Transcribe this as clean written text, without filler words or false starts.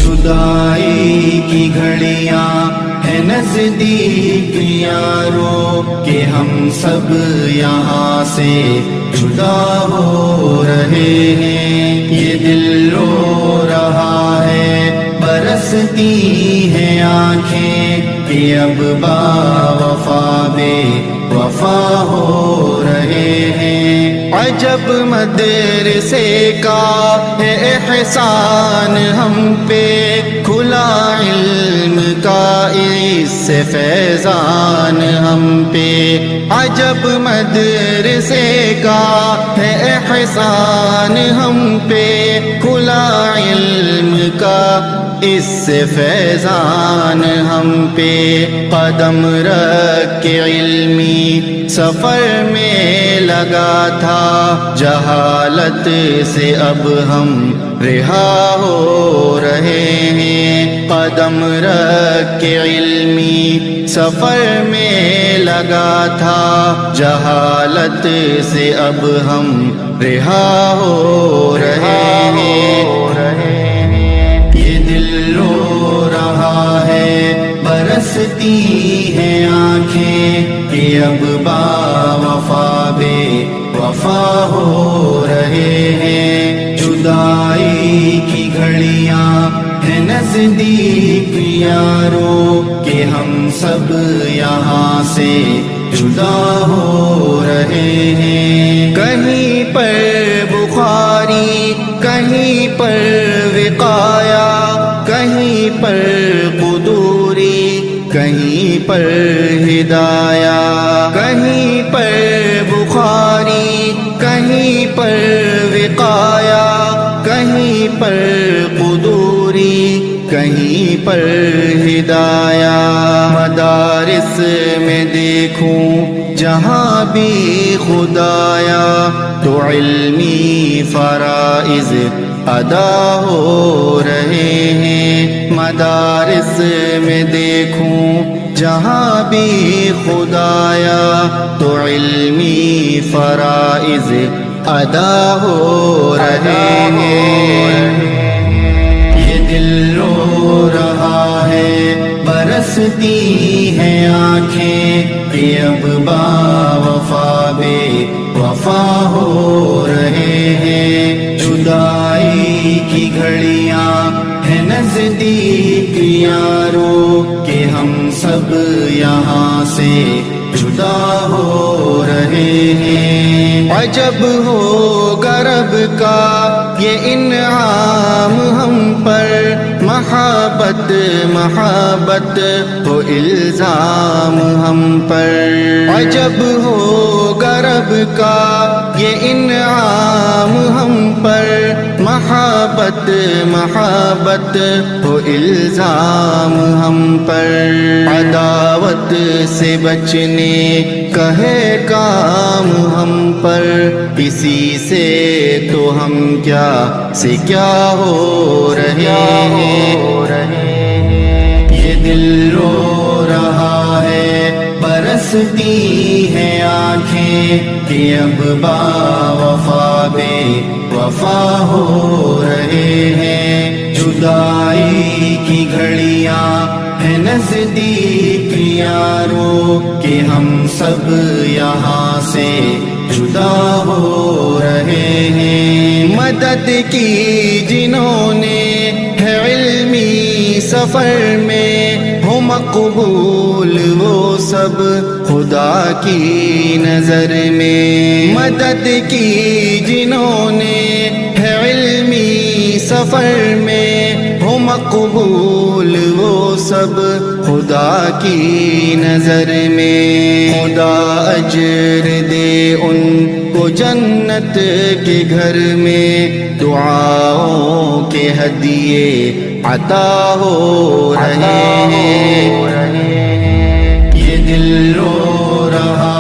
جدائی کی گھڑیاں ہے نزدیک یارو کہ ہم سب یہاں سے جدا ہو رہے ہیں. یہ دل رو رہا ہے برستی ہیں آنکھیں کہ اب با وفا بے وفا ہو رہے ہیں. عجب مدرسے کا ہے احسان ہم پہ، کھلا علم کا اس سے فیضان ہم پہ. عجب مدرسے کا ہے احسان ہم پہ، کھلا علم کا اس سے فیضان ہم پہ. قدم رکھ کے علمی سفر میں لگا تھا، جہالت سے اب ہم رہا ہو رہے ہیں. قدم رکھ کے علمی سفر میں لگا تھا، جہالت سے اب ہم رہا ہو رہے ہیں. یہ دل رو رہا ہے برستی ہیں آنکھیں کہ اب با وفا بے وفا ہو رہے ہیں. جدائی کی گھڑیاں ہیں نزدیک یارو کہ ہم سب یہاں سے جدا ہو رہے ہیں. کہیں پر بخاری، کہیں پر وقایا، کہیں پر قدوری، کہیں پر ہدایہ. کہیں پر بخاری، کہیں پر وقایا، کہیں پر قدوری، کہیں پر ہدایہ. مدارس میں دیکھوں جہاں بھی خدایا، تو علمی فرائض ادا ہو رہے ہیں. مدارس میں دیکھوں جہاں بھی خدایا، تو علمی فرائض ادا ہو رہے ہیں. یہ دل رو رہا ہے برستی ہیں آنکھیں کہ اب با وفا بے وفا ہو رہے ہیں. جدائی کی گھڑیاں ہے نزدیک یارو کہ ہم سب یہاں سے جدا ہو رہے ہیں. عجب ہو گرب کا یہ انعام ہم پر، محبت محبت ہو الزام ہم پر. عجب ہو گرب کا یہ انعام ہم پر، محبت محبت ہو الزام ہم پر. عداوت سے بچنے کا ہے کام ہم پر، اسی سے تو ہم کیا سے کیا ہو رہے ہیں. یہ دل رو رہا ہے برستی ہیں آنکھیں کہ اب با وفا بے وفا ہو رہے ہیں. جدائی کی گھڑیاں ہے نزدیک یارو کہ ہم سب یہاں سے جدا ہو رہے ہیں. مدد کی جنہوں نے ہے علمی سفر میں، ہو مقبول وہ سب خدا کی نظر میں. مدد کی جنہوں نے ہے علمی سفر میں، ہو مقبول وہ سب خدا کی نظر میں. خدا اجر دے ان کو جنت کے گھر میں، دعاؤں کے ہدیے عطا ہو رہے ہیں. یہ دل رو رہا